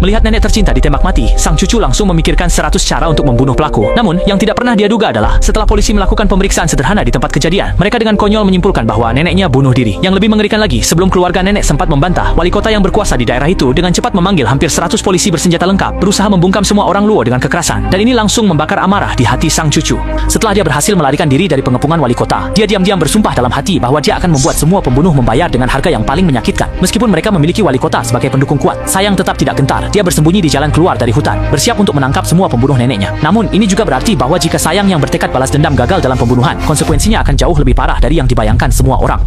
Melihat nenek tercinta ditembak mati, sang cucu langsung memikirkan 100 cara untuk membunuh pelaku. Namun, yang tidak pernah dia duga adalah setelah polisi melakukan pemeriksaan sederhana di tempat kejadian, mereka dengan konyol menyimpulkan bahwa neneknya bunuh diri. Yang lebih mengerikan lagi, sebelum keluarga nenek sempat membantah, wali kota yang berkuasa di daerah itu dengan cepat memanggil hampir 100 polisi bersenjata lengkap, berusaha membungkam semua orang Luo dengan kekerasan. Dan ini langsung membakar amarah di hati sang cucu. Setelah dia berhasil melarikan diri dari pengepungan wali kota, dia diam-diam bersumpah dalam hati bahwa dia akan membuat semua pembunuh membayar dengan harga yang paling menyakitkan. Meskipun mereka memiliki wali kota sebagai pendukung kuat, Sayang tetap tidak gentar. Dia bersembunyi di jalan keluar dari hutan, bersiap untuk menangkap semua pembunuh neneknya. Namun, ini juga berarti bahwa jika Sayang yang bertekad balas dendam gagal dalam pembunuhan, konsekuensinya akan jauh lebih parah dari yang dibayangkan semua orang.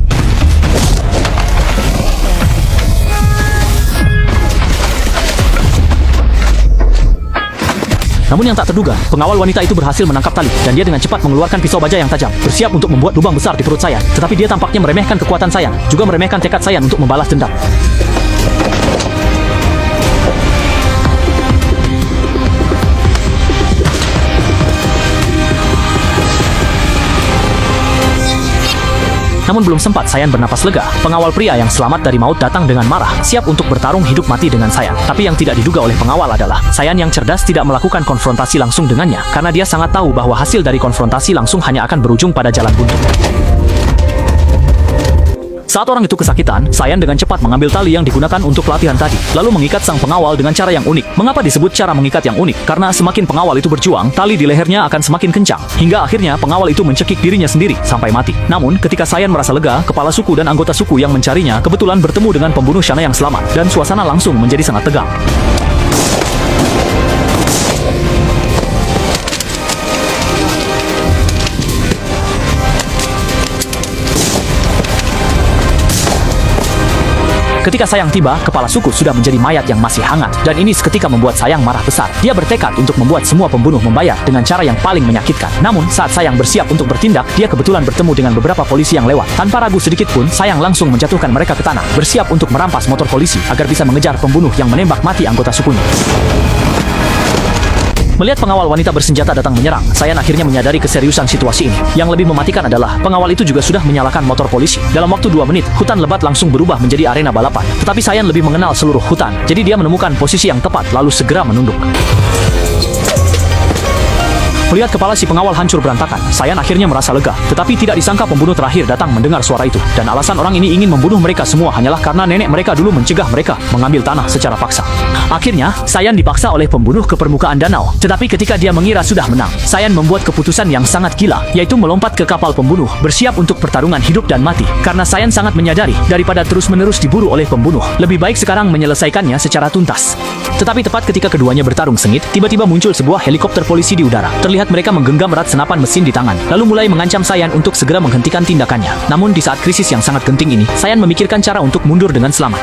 Namun yang tak terduga, pengawal wanita itu berhasil menangkap tali, dan dia dengan cepat mengeluarkan pisau baja yang tajam, bersiap untuk membuat lubang besar di perut Sayan. Tetapi dia tampaknya meremehkan kekuatan Sayan, juga meremehkan tekad Sayan untuk membalas dendam. Namun belum sempat Sayan bernapas lega, pengawal pria yang selamat dari maut datang dengan marah, siap untuk bertarung hidup mati dengan Sayan. Tapi yang tidak diduga oleh pengawal adalah Sayan yang cerdas tidak melakukan konfrontasi langsung dengannya, karena dia sangat tahu bahwa hasil dari konfrontasi langsung hanya akan berujung pada jalan buntu. Saat orang itu kesakitan, Sayan dengan cepat mengambil tali yang digunakan untuk pelatihan tadi, lalu mengikat sang pengawal dengan cara yang unik. Mengapa disebut cara mengikat yang unik? Karena semakin pengawal itu berjuang, tali di lehernya akan semakin kencang, hingga akhirnya pengawal itu mencekik dirinya sendiri sampai mati. Namun, ketika Sayan merasa lega, kepala suku dan anggota suku yang mencarinya kebetulan bertemu dengan pembunuh Shana yang selamat, dan suasana langsung menjadi sangat tegang. Ketika Sayang tiba, kepala suku sudah menjadi mayat yang masih hangat, dan ini seketika membuat Sayang marah besar. Dia bertekad untuk membuat semua pembunuh membayar dengan cara yang paling menyakitkan. Namun, saat Sayang bersiap untuk bertindak, dia kebetulan bertemu dengan beberapa polisi yang lewat. Tanpa ragu sedikit pun, Sayang langsung menjatuhkan mereka ke tanah, bersiap untuk merampas motor polisi agar bisa mengejar pembunuh yang menembak mati anggota sukunya. Melihat pengawal wanita bersenjata datang menyerang, Sayan akhirnya menyadari keseriusan situasi ini. Yang lebih mematikan adalah, pengawal itu juga sudah menyalakan motor polisi. Dalam waktu 2 menit, hutan lebat langsung berubah menjadi arena balapan. Tetapi Sayan lebih mengenal seluruh hutan, jadi dia menemukan posisi yang tepat, lalu segera menunduk. Melihat kepala si pengawal hancur berantakan, Sayan akhirnya merasa lega. Tetapi tidak disangka pembunuh terakhir datang mendengar suara itu. Dan alasan orang ini ingin membunuh mereka semua hanyalah karena nenek mereka dulu mencegah mereka mengambil tanah secara paksa. Akhirnya, Sayan dipaksa oleh pembunuh ke permukaan danau. Tetapi ketika dia mengira sudah menang, Sayan membuat keputusan yang sangat gila, yaitu melompat ke kapal pembunuh, bersiap untuk pertarungan hidup dan mati. Karena Sayan sangat menyadari, daripada terus-menerus diburu oleh pembunuh, lebih baik sekarang menyelesaikannya secara tuntas. Tetapi tepat ketika keduanya bertarung sengit, tiba-tiba muncul sebuah helikopter polisi di udara. Terlihat mereka menggenggam erat senapan mesin di tangan, lalu mulai mengancam Sayan untuk segera menghentikan tindakannya. Namun di saat krisis yang sangat genting ini, Sayan memikirkan cara untuk mundur dengan selamat.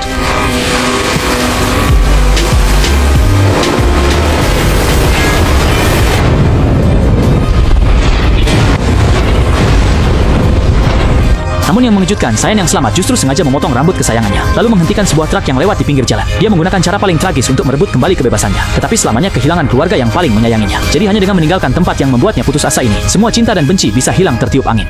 Namun yang mengejutkan, Sayan yang selamat justru sengaja memotong rambut kesayangannya, lalu menghentikan sebuah truk yang lewat di pinggir jalan. Dia menggunakan cara paling tragis untuk merebut kembali kebebasannya, tetapi selamanya kehilangan keluarga yang paling menyayanginya. Jadi hanya dengan meninggalkan tempat yang membuatnya putus asa ini, semua cinta dan benci bisa hilang tertiup angin.